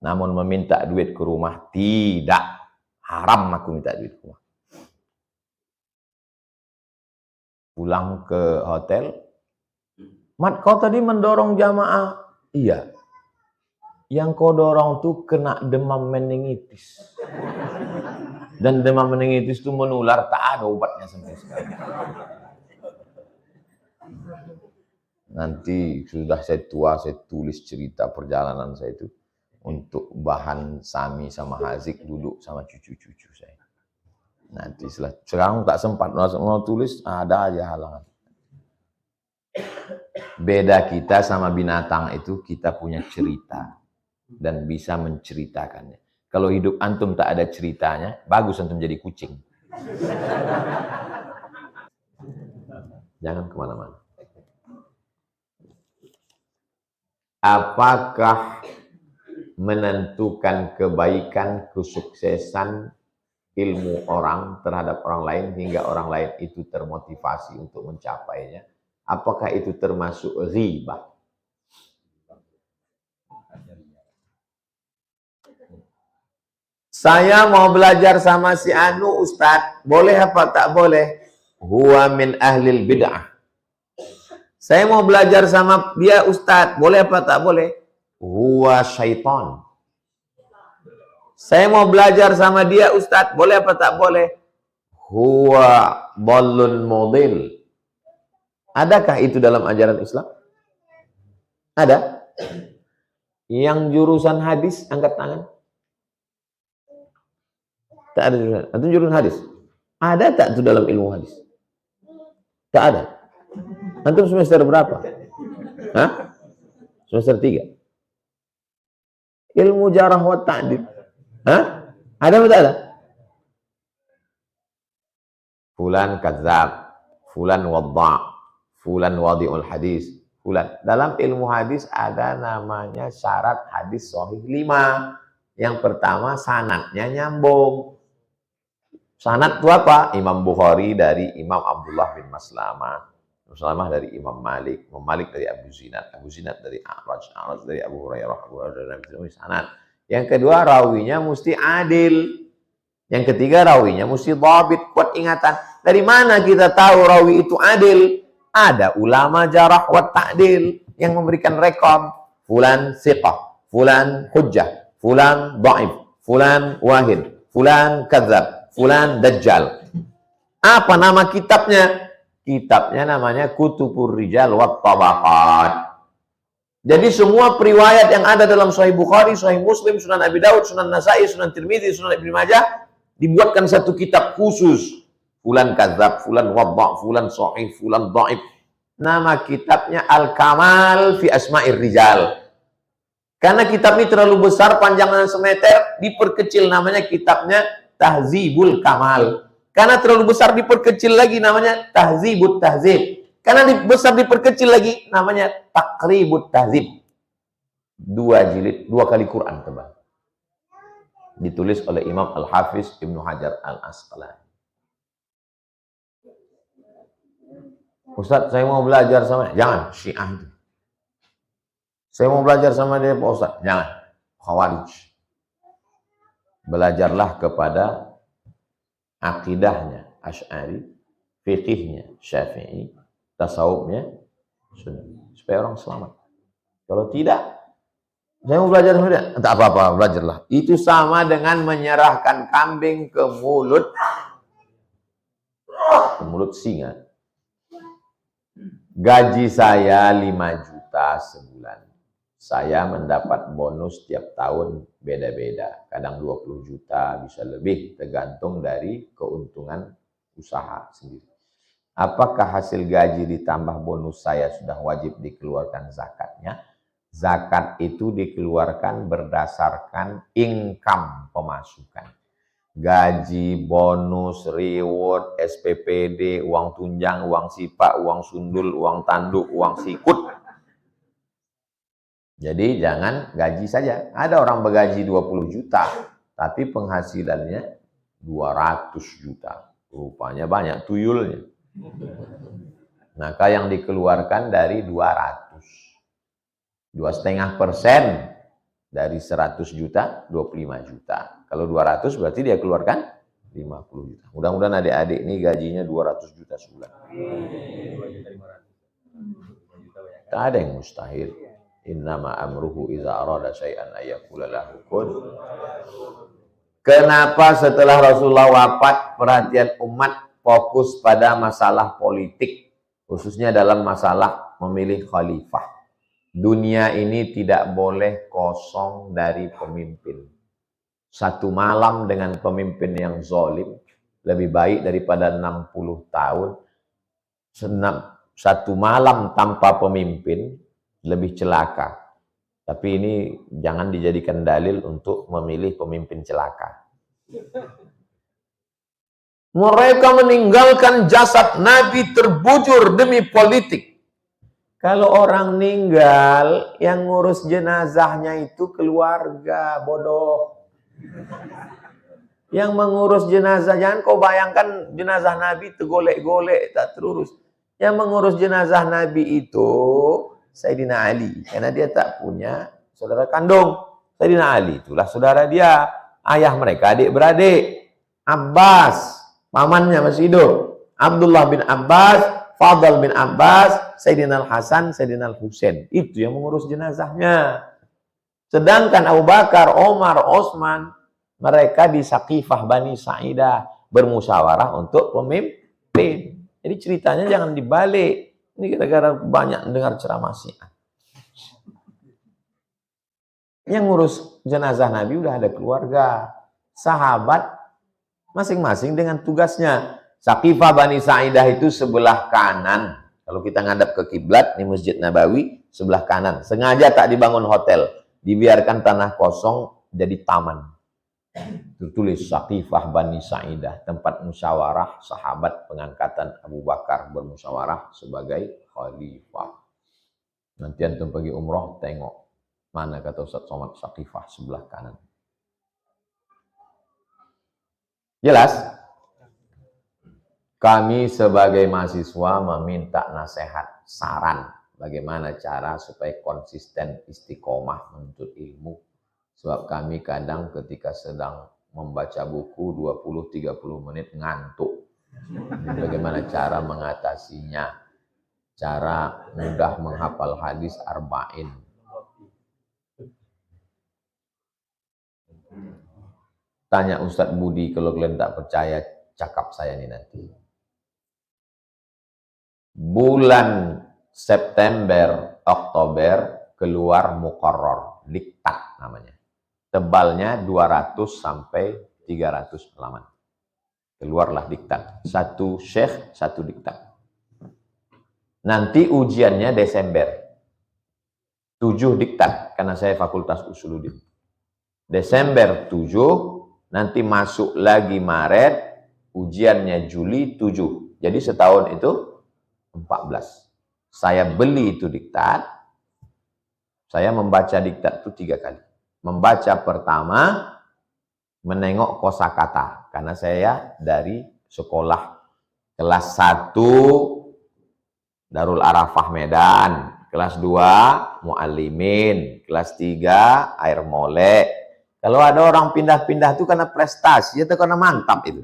Namun meminta duit ke rumah tidak. Haram aku minta duit ke rumah. Pulang ke hotel, Mat, kau tadi mendorong jamaah. Iya. Yang kau dorong tuh kena demam meningitis. Dan demam meningitis itu menular, tak ada obatnya sampai sekarang. Nanti sudah saya tua, saya tulis cerita perjalanan saya itu untuk bahan Sami sama Hazik duduk sama cucu-cucu saya. Nanti sekarang tak sempat mau tulis, ada aja halangan. Beda kita sama binatang itu, kita punya cerita dan bisa menceritakannya. Kalau hidup antum tak ada ceritanya, bagus antum jadi kucing. Jangan kemana-mana. Apakah menentukan kebaikan, kesuksesan ilmu orang terhadap orang lain hingga orang lain itu termotivasi untuk mencapainya? Apakah itu termasuk ghibah? Saya mau belajar sama si Anu Ustadz, boleh apa tak boleh? Huwa min ahlil bid'ah. Saya mau belajar sama dia Ustadz, boleh apa tak boleh? Huwa syaitan. Saya mau belajar sama dia Ustadz, boleh apa tak boleh? Huwa dhallun mudil. Adakah itu dalam ajaran Islam? Ada? Yang jurusan hadis, angkat tangan. Tak ada jurusan. Itu jurusan hadis. Ada tak itu dalam ilmu hadis? Tak ada. Antum semester berapa? Hah? Semester 3. Ilmu jarah wa ta'dil. Hah? Ada atau tak ada? Fulan kadzab, fulan wadda', fulan wadi'ul hadis, fulan. Dalam ilmu hadis ada namanya syarat hadis sahih 5. Yang pertama sanadnya nyambung. Sanad itu apa? Imam Bukhari dari Imam Abdullah bin Maslamah. Maslamah dari Imam Malik. Imam Malik dari Abu Zinad. Abu Zinad dari A'raj. A'raj dari Abu Hurairah. Abu Hurairah dari sanad. Yang kedua rawinya mesti adil. Yang ketiga rawinya mesti dhabit, kuat ingatan. Dari mana kita tahu rawi itu adil? Ada ulama jarah wa ta'dil yang memberikan rekom. Fulan siqah, fulan hujjah, fulan dhaif, fulan wahid, fulan kadzab, fulan dajjal. Apa nama kitabnya? Kitabnya namanya Kutubur Rijal wat Tabaqat. Jadi semua periwayat yang ada dalam Sahih Bukhari, Sahih Muslim, Sunan Abi Daud, Sunan Nasa'i, Sunan Tirmidzi, Sunan Ibnu Majah dibuatkan satu kitab khusus. Fulan kadzab, fulan wadda', fulan sahih, fulan dhaif. Nama kitabnya Al-Kamal fi Asma'ir Rijal. Karena kitab ini terlalu besar, panjangnya semeter, diperkecil namanya kitabnya Tahzibul Kamal. Karena terlalu besar diperkecil lagi namanya Tahzibut Tahzib. Karena besar diperkecil lagi namanya Taqribut Tahzib. 2 jilid, 2 kali Quran tebal. Ditulis oleh Imam Al-Hafiz Ibnu Hajar Al-Asqalani. Ustaz, saya mau belajar sama, jangan Syiah itu. Saya mau belajar sama dia Pak Ustaz, jangan Khawarij. Belajarlah kepada akidahnya Asy'ari, fikihnya Syafi'i, tasawufnya Sunni, supaya orang selamat. Kalau tidak, saya mau belajar sama dia, tak apa-apa, belajarlah. Itu sama dengan menyerahkan kambing ke mulut singa. Gaji saya 5 juta sebulan. Saya mendapat bonus tiap tahun beda-beda. Kadang 20 juta, bisa lebih, tergantung dari keuntungan usaha sendiri. Apakah hasil gaji ditambah bonus saya sudah wajib dikeluarkan zakatnya? Zakat itu dikeluarkan berdasarkan income pemasukan. Gaji, bonus, reward, SPPD, uang tunjang, uang sipak, uang sundul, uang tanduk, uang sikut. Jadi jangan gaji saja. Ada orang bergaji 20 juta, tapi penghasilannya 200 juta. Rupanya banyak tuyulnya. Maka yang dikeluarkan dari 200. 2,5%. Dari 100 juta, 25 juta. Kalau 200 berarti dia keluarkan 50 juta. Mudah-mudahan adik-adik ini gajinya 200 juta sebulan. Tak ada yang mustahil. Innama amruhu iza arada syai'an ayyakula lahu kun. Kenapa setelah Rasulullah wafat perhatian umat fokus pada masalah politik, khususnya dalam masalah memilih khalifah. Dunia ini tidak boleh kosong dari pemimpin. Satu malam dengan pemimpin yang zalim lebih baik daripada 60 tahun. Satu malam tanpa pemimpin lebih celaka. Tapi ini jangan dijadikan dalil untuk memilih pemimpin celaka. Mereka meninggalkan jasad Nabi terbujur demi politik. Kalau orang meninggal, yang ngurus jenazahnya itu keluarga, bodoh. Yang mengurus jenazah, jangan kau bayangkan jenazah Nabi tergolek-golek, tak terurus. Yang mengurus jenazah Nabi itu Sayyidina Ali, karena dia tak punya saudara kandung. Sayyidina Ali itulah saudara dia, ayah mereka adik-beradik. Abbas, pamannya masih hidup. Abdullah bin Abbas, Fadl bin Abbas, Sayyidina Al-Hasan, Sayyidina Al-Husain. Itu yang mengurus jenazahnya. Sedangkan Abu Bakar, Omar, Osman, mereka di Saqifah Bani Sa'idah bermusyawarah untuk pemimpin. Jadi ceritanya jangan dibalik. Ini gara-gara banyak dengar ceramah Syiah. Yang ngurus jenazah Nabi udah ada keluarga, sahabat, masing-masing dengan tugasnya. Saqifah Bani Sa'idah itu sebelah kanan. Kalau kita ngadap ke kiblat, di Masjid Nabawi, sebelah kanan. Sengaja tak dibangun hotel. Dibiarkan tanah kosong jadi taman. Tertulis Saqifah Bani Sa'idah, tempat musyawarah sahabat pengangkatan Abu Bakar bermusyawarah sebagai khalifah. Nanti antum pergi umroh, tengok mana kata Ustaz Somad Saqifah sebelah kanan. Jelas? Kami sebagai mahasiswa meminta nasihat, saran bagaimana cara supaya konsisten istiqomah menuntut ilmu. Sebab kami kadang ketika sedang membaca buku 20-30 menit ngantuk. Bagaimana cara mengatasinya? Cara mudah menghafal hadis arba'in. Tanya Ustadz Budi, kalau kalian tak percaya, cakap saya nih nanti. Bulan September, Oktober, keluar Muqarrar, diktat namanya. Tebalnya 200 sampai 300 halaman. Keluarlah diktat. Satu syekh, satu diktat. Nanti ujiannya Desember. 7 diktat, karena saya Fakultas Usuluddin. Desember 7, nanti masuk lagi Maret, ujiannya Juli 7. Jadi setahun itu 14. Saya beli itu diktat, saya membaca diktat itu 3 kali. Membaca pertama, menengok kosakata, karena saya dari sekolah kelas 1 Darul Arafah Medan, kelas 2 Muallimin, kelas 3 Air Molek. Kalau ada orang pindah-pindah itu karena prestasi atau karena mantap itu.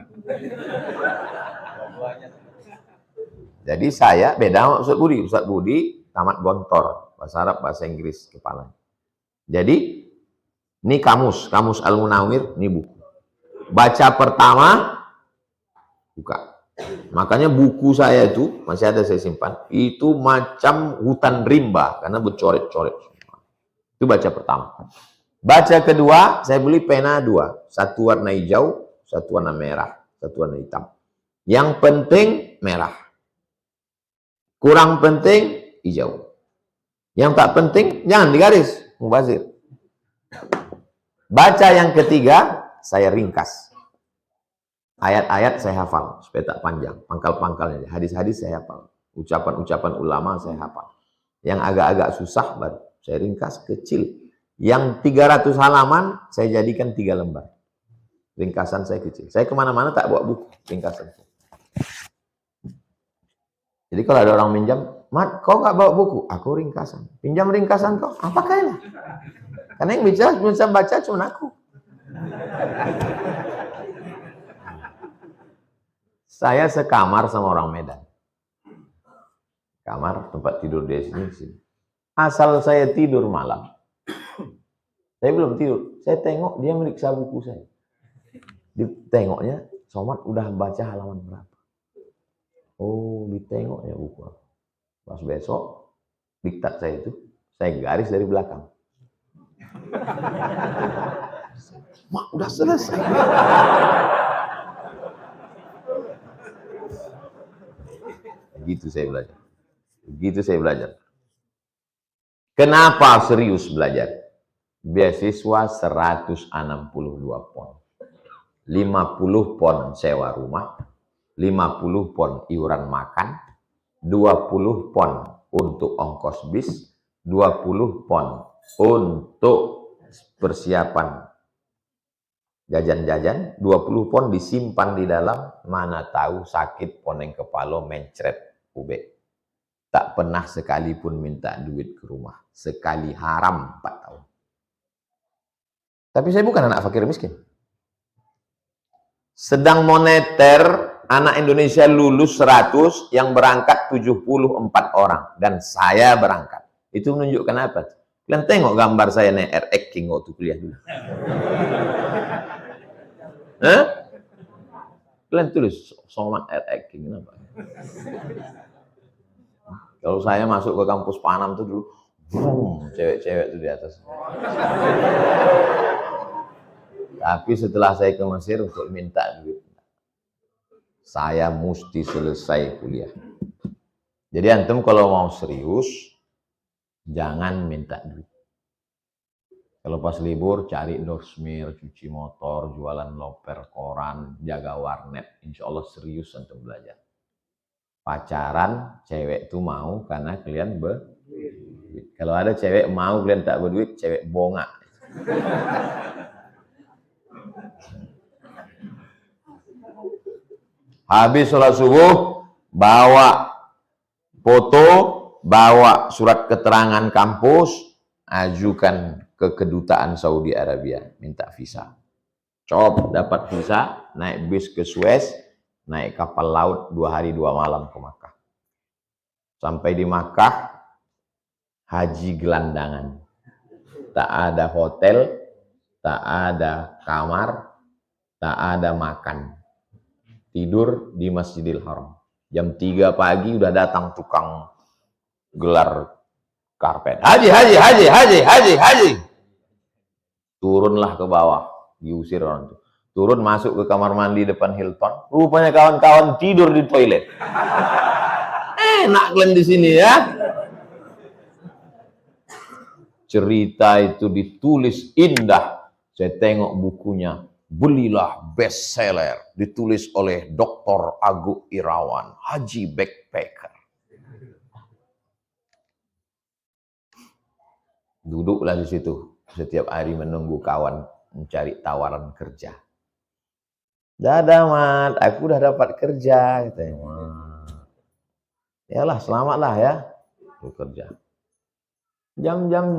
Jadi saya beda sama Ustadz Budi. Ustadz Budi tamat Gontor, bahasa Arab, bahasa Inggris kepala. Jadi ini kamus Al-Munawwir, ini buku. Baca pertama, buka. Makanya buku saya itu, masih ada saya simpan, itu macam hutan rimba, karena bercoret-coret. Itu baca pertama. Baca kedua, saya beli pena 2. Satu warna hijau, satu warna merah, satu warna hitam. Yang penting merah. Kurang penting hijau. Yang tak penting, jangan digaris, mubazir. Baca yang ketiga, saya ringkas. Ayat-ayat saya hafal, supaya tak panjang. Pangkal-pangkalnya, hadis-hadis saya hafal. Ucapan-ucapan ulama saya hafal. Yang agak-agak susah, baru saya ringkas kecil. Yang 300 halaman, saya jadikan 3 lembar. Ringkasan saya kecil. Saya kemana-mana tak bawa buku, ringkasan. Jadi kalau ada orang minjam, Mat, kau gak bawa buku? Aku ringkasan. Pinjam ringkasan kau? Apa kayaknya? Karena yang bisa baca cuma aku. Saya sekamar sama orang Medan. Kamar tempat tidur dia sini. Asal saya tidur malam, saya belum tidur. Saya tengok dia meriksa buku saya. Ditengoknya, Somad udah baca halaman berapa? Oh, ditengoknya buku. Pas besok, diktat saya itu, saya garis dari belakang. Mak, udah selesai. Begitu saya belajar. Kenapa serius belajar? Beasiswa 162 pon. 50 pon sewa rumah, 50 pon iuran makan, 20 pon untuk ongkos bis, 20 pon untuk persiapan jajan-jajan, 20 pon disimpan di dalam, mana tahu sakit poneng kepala mencret ube. Tak pernah sekalipun minta duit ke rumah. Sekali haram 4 tahun. Tapi saya bukan anak fakir miskin. Sedang moneter, anak Indonesia lulus 100, yang berangkat 74 orang. Dan saya berangkat. Itu menunjukkan apa? Kalian tengok gambar saya naik air acting waktu kuliah dulu. Hah? Kalian tulis Somad air acting, kenapa? Kalau saya masuk ke kampus Panam tuh dulu, cewek-cewek tuh di atas. Tapi setelah saya ke Mesir untuk minta duit, saya mesti selesai kuliah. Jadi antum kalau mau serius, jangan minta duit. Kalau pas libur, cari dorsmir, cuci motor, jualan loper, koran, jaga warnet. Insya Allah serius antum belajar. Pacaran, cewek tuh mau karena kalian berduit. Kalau ada cewek mau kalian tak berduit, cewek bongak. Habis sholat subuh, bawa foto, bawa surat keterangan kampus, ajukan ke kedutaan Saudi Arabia, minta visa. Cop, dapat visa, naik bis ke Suez, naik kapal laut 2 hari 2 malam ke Makkah. Sampai di Makkah, haji gelandangan. Tak ada hotel, tak ada kamar, tak ada makan. Tidur di Masjidil Haram. Jam 3 pagi udah datang tukang gelar karpet. Haji. Turunlah ke bawah, diusir orang itu. Turun masuk ke kamar mandi depan Hilton. Rupanya kawan-kawan tidur di toilet. Enak kalian di sini ya. Cerita itu ditulis indah. Saya tengok bukunya. Belilah bestseller. Ditulis oleh Dr. Agung Irawan. Haji Backpacker. Duduklah di situ. Setiap hari menunggu kawan mencari tawaran kerja. Dadah Mat, aku udah dapat kerja, katanya. Yalah, selamatlah ya. Aku kerja. Jam 12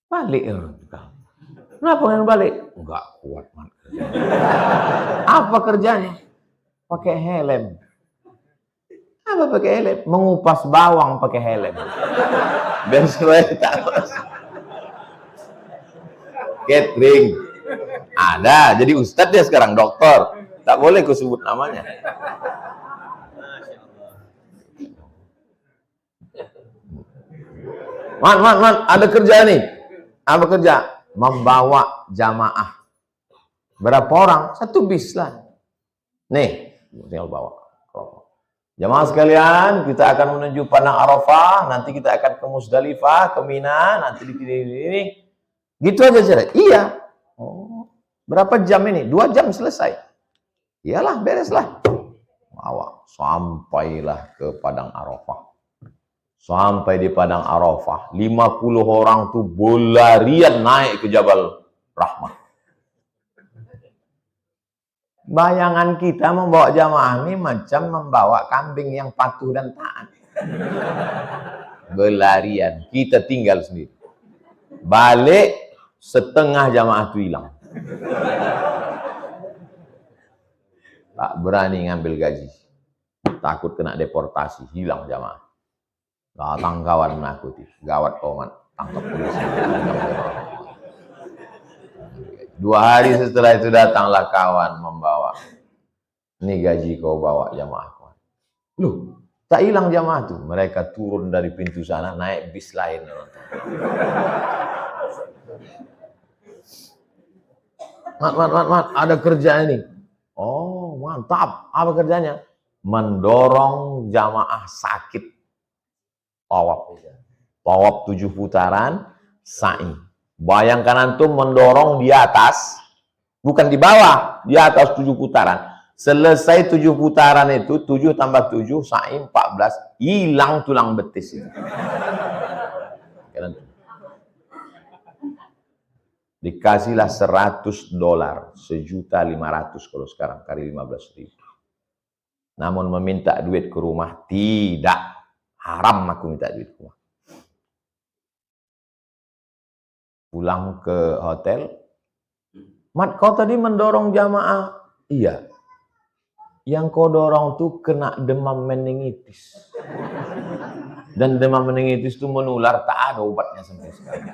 balik ya. Kenapa kalian balik? Enggak kuat Mat. Apa kerjanya? Pakai helm. Apa pakai helm? Mengupas bawang pakai helm. Biar supaya tahu. Catering. Ada, jadi ustadz dia sekarang, dokter. Tak boleh ku sebut namanya. Man, ada kerja nih. Apa kerja? Membawa jamaah. Berapa orang? 1 bis lah. Nih, tinggal bawa. Jamaah sekalian, kita akan menuju Padang Arafah. Nanti kita akan ke Musdalifah, ke Mina. Nanti di sini. Gitu aja cara. Iya. Oh. Berapa jam ini? 2 jam selesai. Iyalah, bereslah. Bawa. Sampailah ke Padang Arafah. Sampai di Padang Arafah. 50 orang tuh berlarian naik ke Jabal Rahmah. Bayangan kita membawa jamaah ini macam membawa kambing yang patuh dan taat. Berlarian. Kita tinggal sendiri. Balik setengah jamaah itu hilang. Tak berani ngambil gaji. Takut kena deportasi, hilang jamaah. Datang kawan menakuti, gawat komat, tangkap polisi. 2 hari setelah itu datanglah kawan membawa. Ini gaji kau bawa jamaah kawan. Loh, tak hilang jamaah itu. Mereka turun dari pintu sana, naik bis lain. Mat, ada kerja ini. Oh, mantap. Apa kerjanya? Mendorong jamaah sakit. Tawaf 7 putaran, sa'i. Bayangkan antum mendorong di atas, bukan di bawah, di atas 7 putaran. Selesai 7 putaran itu, 7 tambah 7, sa'i 14, hilang tulang betis itu. Dikasihlah $100, $1.500.000 kalau sekarang, kali 15.000. Namun meminta duit ke rumah, tidak. Haram aku minta duit ke rumah. Pulang ke hotel, Mat, kau tadi mendorong jamaah. Iya. Yang kau dorong tuh kena demam meningitis. Dan demam meningitis itu menular, tak ada obatnya sampai sekarang.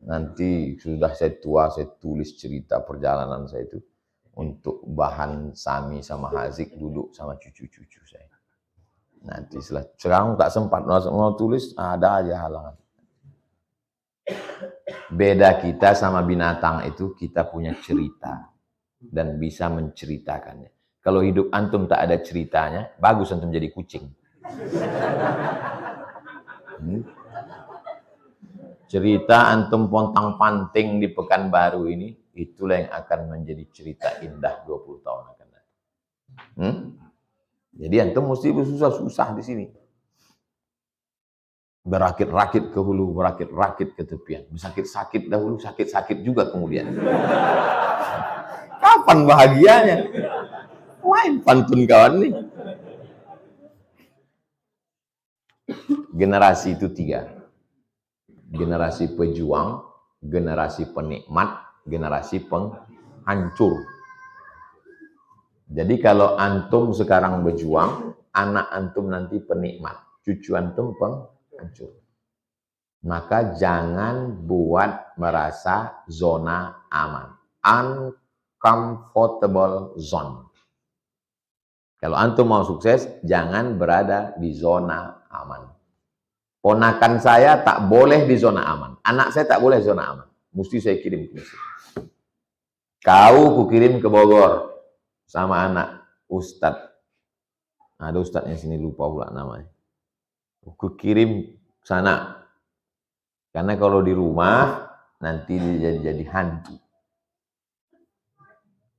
Nanti sudah saya tua, saya tulis cerita perjalanan saya itu untuk bahan Sami sama Hazik duduk sama cucu-cucu saya. Nanti sekarang tak sempat mau tulis, ada aja halangan. Beda kita sama binatang itu, kita punya cerita dan bisa menceritakannya. Kalau hidup antum tak ada ceritanya, bagus antum jadi kucing. Cerita antum pontang-panting di Pekanbaru ini, itulah yang akan menjadi cerita indah 20 tahun akan datang. Jadi antum mesti bersusah-susah di sini. Berakit-rakit ke hulu, berakit-rakit ke tepian. Sakit-sakit dahulu, sakit-sakit juga kemudian. Kapan bahagianya? Main pantun kawan nih. Generasi itu 3. Generasi pejuang, generasi penikmat, generasi penghancur. Jadi kalau antum sekarang berjuang, anak antum nanti penikmat, cucu antum penghancur. Maka jangan buat merasa zona aman. Uncomfortable zone. Kalau antum mau sukses, jangan berada di zona aman. Ponakan saya tak boleh di zona aman. Anak saya tak boleh zona aman. Mesti saya kirim ke Mesir. Kau kukirim ke Bogor sama anak Ustadz. Ada Ustadznya sini, lupa pula namanya. Kukirim ke sana. Karena kalau di rumah nanti dia jadi hantu.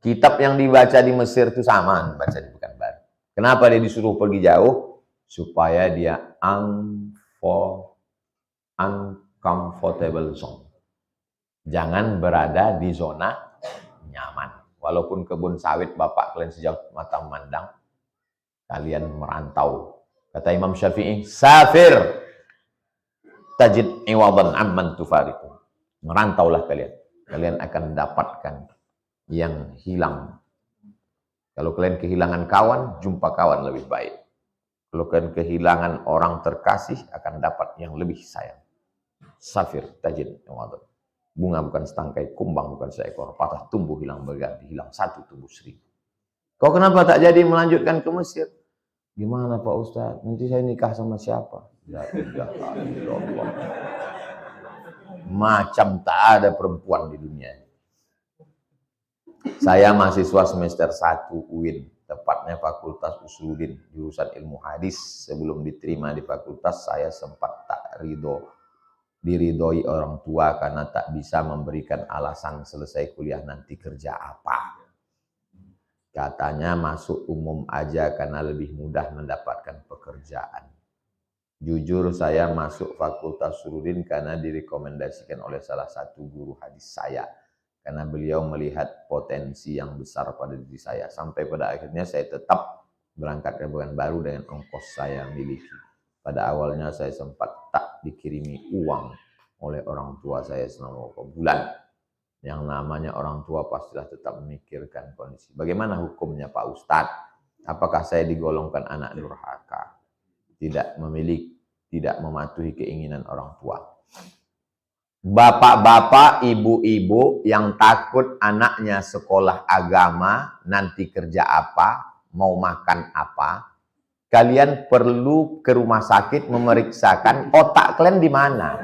Kitab yang dibaca di Mesir itu sama baca di Pekanbaru. Kenapa dia disuruh pergi jauh? Supaya dia uncomfortable zone. Jangan berada di zona nyaman. Walaupun kebun sawit bapak kalian sejauh mata memandang, kalian merantau. Kata Imam Syafi'i, safir tajid iwadan amman tufariku. Merantaulah kalian. Kalian akan dapatkan yang hilang. Kalau kalian kehilangan kawan, jumpa kawan lebih baik. Kalau kalian kehilangan orang terkasih, akan dapat yang lebih sayang. Safir tajid iwadan. Bunga bukan setangkai, kumbang bukan seekor, patah tumbuh hilang berganti, hilang satu tumbuh 1000. Kau kenapa tak jadi melanjutkan ke Mesir? Gimana Pak Ustadz? Nanti saya nikah sama siapa? Ya Allah. Macam tak ada perempuan di dunia. Saya mahasiswa semester 1 UIN, tepatnya Fakultas Usuluddin, jurusan ilmu hadis. Sebelum diterima di fakultas, saya sempat tak diridhoi orang tua karena tak bisa memberikan alasan selesai kuliah nanti kerja apa. Katanya masuk umum aja karena lebih mudah mendapatkan pekerjaan. Jujur saya masuk Fakultas Usuluddin karena direkomendasikan oleh salah satu guru hadis saya. Karena beliau melihat potensi yang besar pada diri saya. Sampai pada akhirnya saya tetap berangkat ke Pekanbaru dengan ongkos saya miliki. Pada awalnya saya sempat tak dikirimi uang oleh orang tua saya selama beberapa bulan. Yang namanya orang tua pastilah tetap memikirkan kondisi. Bagaimana hukumnya Pak Ustadz? Apakah saya digolongkan anak durhaka? Tidak memiliki, tidak mematuhi keinginan orang tua. Bapak-bapak, ibu-ibu yang takut anaknya sekolah agama, nanti kerja apa, mau makan apa, kalian perlu ke rumah sakit memeriksakan otak kalian di mana.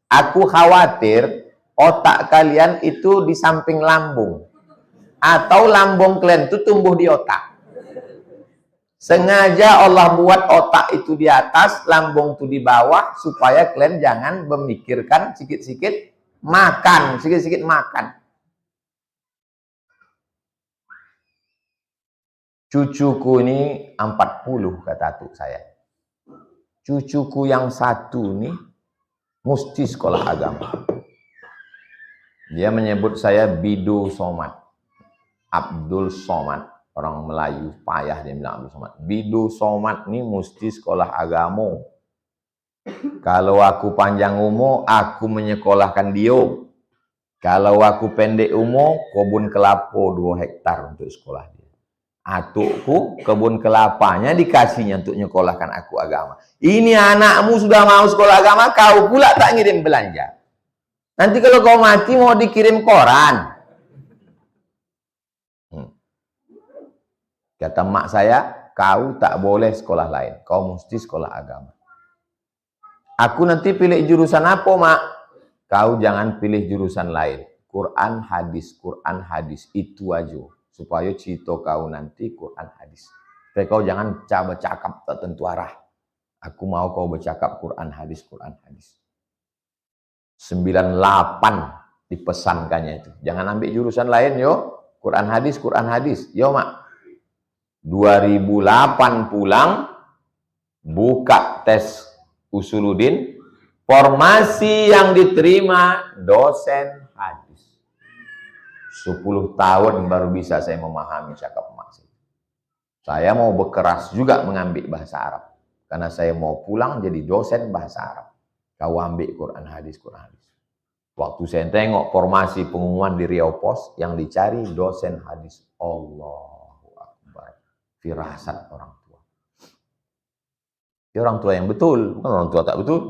Aku khawatir otak kalian itu di samping lambung. Atau lambung kalian itu tumbuh di otak. Sengaja Allah buat otak itu di atas, lambung itu di bawah, supaya kalian jangan memikirkan sikit-sikit makan, sikit-sikit makan. Cucuku ini 40 kata atuk saya. Cucuku yang satu ini mesti sekolah agama. Dia menyebut saya Bidu Somad. Abdul Somad. Orang Melayu payah dia bilang Abdul Somad. Bidu Somad ini mesti sekolah agama. Kalau aku panjang umur, aku menyekolahkan dia. Kalau aku pendek umur, kebun kelapa 2 hektar untuk sekolah dia. Atukku kebun kelapanya dikasihnya untuk nyekolahkan aku agama. Ini anakmu sudah mau sekolah agama, kau pula tak ngirim belanja. Nanti kalau kau mati mau dikirim koran. Kata mak saya, kau tak boleh sekolah lain. Kau mesti sekolah agama. Aku nanti pilih jurusan apa, mak? Kau jangan pilih jurusan lain. Quran, hadis. Itu aja. Supaya cito kau nanti Quran, hadis. Tapi kau jangan bercakap tak tentu arah. Aku mau kau bercakap Quran, hadis. 98 dipesankannya itu. Jangan ambil jurusan lain, yo. Quran, hadis. Yo, mak. 2008 pulang, buka tes Usuluddin, formasi yang diterima dosen hadis. 10 tahun baru bisa saya memahami cakap emak saya. Saya mau berkeras juga mengambil bahasa Arab. Karena saya mau pulang jadi dosen bahasa Arab. Kau ambil Quran hadis. Waktu saya tengok formasi pengumuman di Riau Pos, yang dicari dosen hadis. Allahu Akbar. Firasat orang tua. Dia orang tua yang betul, bukan orang tua tak betul.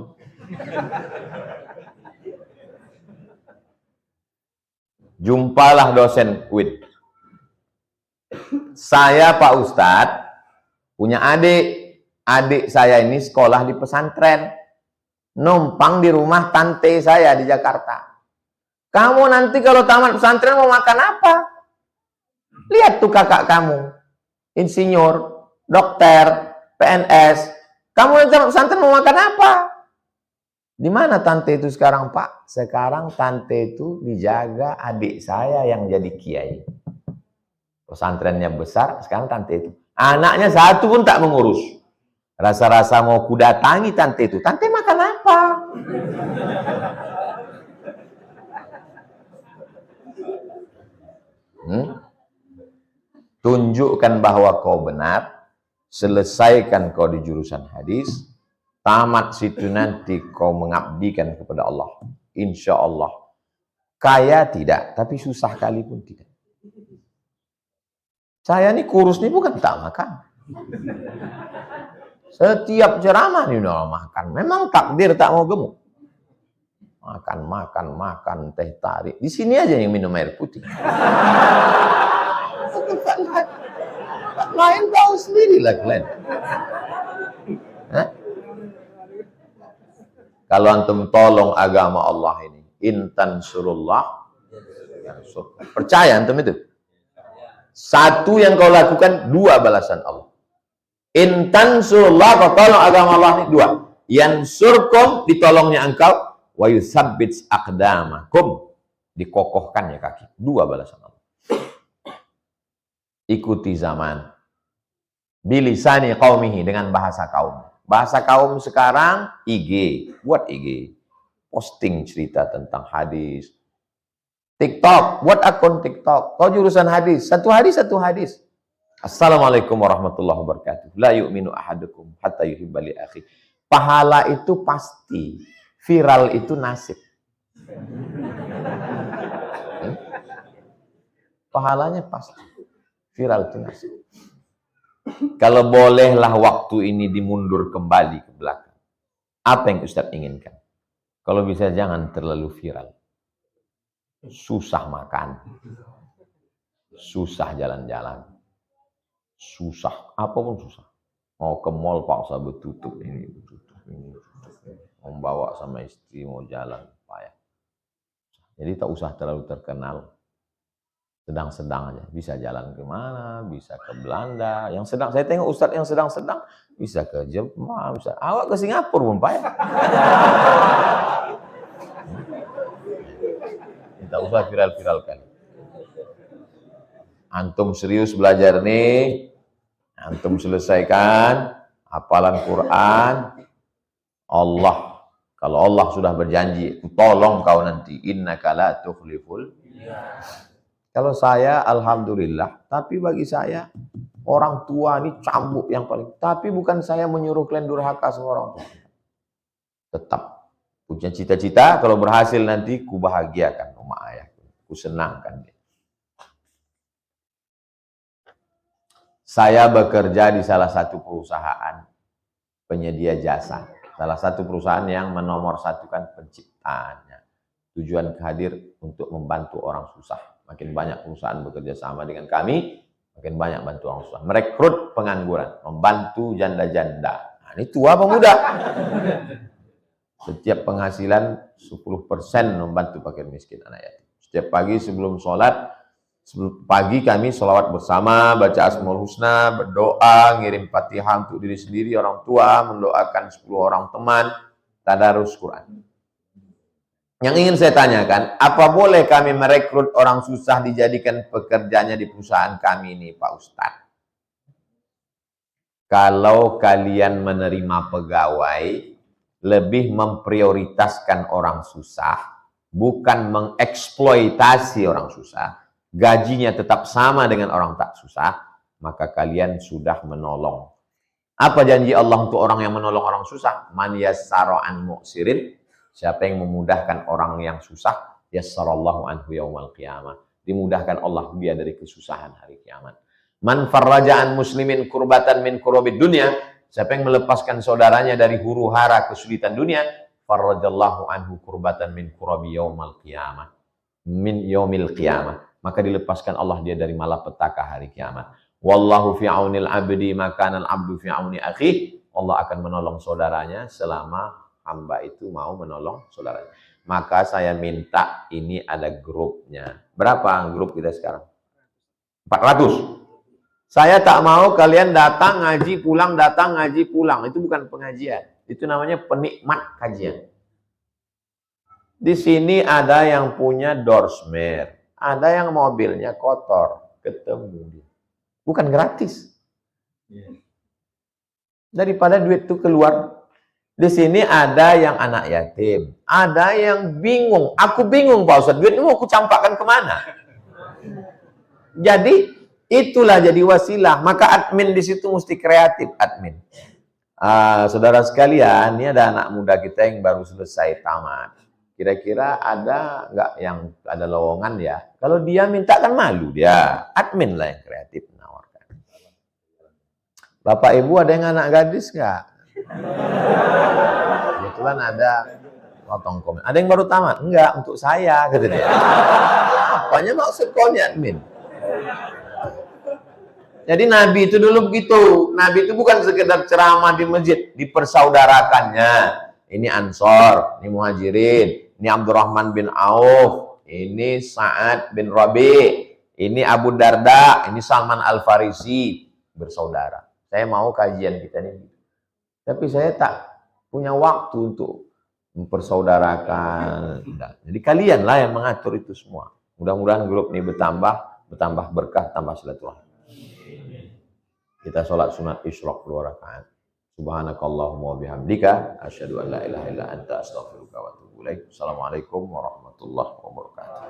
Jumpalah dosen UIN. Saya Pak Ustadz punya adik saya ini sekolah di pesantren, numpang di rumah tante saya di Jakarta. Kamu nanti kalau tamat pesantren mau makan apa? Lihat tuh kakak kamu, insinyur, dokter, PNS. Kamu nanti tamat pesantren mau makan apa? Di mana tante itu sekarang, Pak? Sekarang tante itu dijaga adik saya yang jadi kiai. Pesantrennya besar, sekarang tante itu. Anaknya satu pun tak mengurus. Rasa-rasa mau kudatangi tante itu. Tante makan apa? Tunjukkan bahwa kau benar. Selesaikan kau di jurusan hadis. Tamat situ nanti kau mengabdikan kepada Allah. Insya Allah. Kaya tidak, tapi susah kali pun tidak. Saya ini kurus nih bukan tak makan. Setiap ceramah nih udah makan. Memang takdir tak mau gemuk. Makan, teh tarik. Di sini aja yang minum air putih. Lain tahu sendiri lah kalian. Kalau antum tolong agama Allah ini, intan surullah, percaya antum itu. Satu yang kau lakukan, 2 balasan Allah. Intan surullah, kau tolong agama Allah ini, 2. Yansurkum, ditolongnya engkau, wa yusabbits aqdamakum, dikokohkannya kaki. 2 balasan Allah. Ikuti zaman. Bilisani qaumihi, dengan bahasa kaum. Bahasa kaum sekarang IG, buat IG, posting cerita tentang hadis. TikTok, buat akun TikTok. Kau jurusan hadis, satu hadis. Assalamualaikum warahmatullahi wabarakatuh. La yu'minu ahadukum hatta yuhibba li akhi. Pahala itu pasti, viral itu nasib. Pahalanya pasti, viral itu nasib. Kalau bolehlah waktu ini dimundur kembali ke belakang, apa yang Ustaz inginkan? Kalau bisa jangan terlalu viral. Susah makan, susah jalan-jalan, susah, apapun susah. Mau ke mall paksa betutup ini, betutup ini, betutup ini. Membawa sama istri mau jalan, payah. Jadi tak usah terlalu terkenal. Sedang-sedang aja, bisa jalan kemana, bisa ke Belanda. Yang sedang, saya tengok Ustadz yang sedang-sedang, bisa ke Jepang, bisa. Awak ke Singapura pun payah. Tak usah viral-viralkan. Antum serius belajar nih, antum selesaikan hafalan Quran, Allah, kalau Allah sudah berjanji, tolong kau nanti, innaka la tukhliful. Kalau saya, alhamdulillah, tapi bagi saya, orang tua ini cambuk yang paling. Tapi bukan saya menyuruh kalian durhaka sama orang tua. Tetap punya cita-cita, kalau berhasil nanti ku bahagiakan rumah ayah, ku senangkan dia. Saya bekerja di salah satu perusahaan penyedia jasa. Salah satu perusahaan yang menomorsatukan penciptaannya. Tujuan hadir untuk membantu orang susah. Makin banyak perusahaan bekerja sama dengan kami, makin banyak bantu orang susah. Merekrut pengangguran, membantu janda-janda. Nah, ini tua apa muda? Setiap penghasilan 10% membantu fakir miskin anak yatim. Setiap pagi sebelum sholat, pagi kami sholawat bersama, baca Asmaul Husna, berdoa, ngirim Fatihah untuk diri sendiri, orang tua, mendoakan 10 orang teman, tadarus Quran. Yang ingin saya tanyakan, apa boleh kami merekrut orang susah dijadikan pekerjanya di perusahaan kami ini, Pak Ustadz? Kalau kalian menerima pegawai, lebih memprioritaskan orang susah, bukan mengeksploitasi orang susah, gajinya tetap sama dengan orang tak susah, maka kalian sudah menolong. Apa janji Allah untuk orang yang menolong orang susah? Man yassara an mu'sirin. Siapa yang memudahkan orang yang susah, yassarallahu anhu yaumal qiyamah. Dimudahkan Allah dia dari kesusahan hari kiamat. Man farraja an muslimin kurbatan min kurabid dunya. Siapa yang melepaskan saudaranya dari huru-hara kesulitan dunia, farrajallahu anhu kurbatan min kurabi yaumal qiyamah. Min yaumil qiyamah. Maka dilepaskan Allah dia dari malapetaka hari kiamat. Wallahu fi aunil abdi maka al abdu fi auni akhi. Allah akan menolong saudaranya selama hamba itu mau menolong saudaranya. Maka saya minta ini ada grupnya. Berapa grup kita sekarang? 400. Saya tak mau kalian datang ngaji pulang, datang ngaji pulang. Itu bukan pengajian. Itu namanya penikmat kajian. Di sini ada yang punya doorsmare, ada yang mobilnya kotor, ketemu dia. Bukan gratis. Daripada duit itu keluar. Di sini ada yang anak yatim, ada yang bingung. Aku bingung Pak Ustadz, duit ini mau aku campakkan kemana? Jadi itulah jadi wasilah. Maka admin di situ mesti kreatif, admin. Saudara sekalian, ini ada anak muda kita yang baru selesai tamat. Kira-kira ada nggak yang ada lowongan ya? Kalau dia minta kan malu dia. Admin lah yang kreatif menawarkan. Bapak Ibu ada yang anak gadis nggak? Kebetulan ada potong komen. Ada yang baru tamat? Enggak, untuk saya, kata dia. Apanya maksud kau nih admin? Jadi Nabi itu dulu begitu. Nabi itu bukan sekedar ceramah di masjid, dipersaudarakannya. Ini Ansor, ini Muhajirin, ini Abdurrahman bin Auf, ini Sa'ad bin Rabi, ini Abu Darda, ini Salman Al-Farisi, bersaudara. Saya mau kajian kita ini. Tapi saya tak punya waktu untuk mempersaudarakan. Jadi kalianlah yang mengatur itu semua. Mudah-mudahan grup ini bertambah berkah, tambah silaturahmi. Kita sholat sunat isyraq 2 rakaat. Subhanakallahumma wa bihamdika asyhadu an la ilaha illa anta astaghfiruka wa atubu ilaik. Assalamualaikum warahmatullahi wabarakatuh.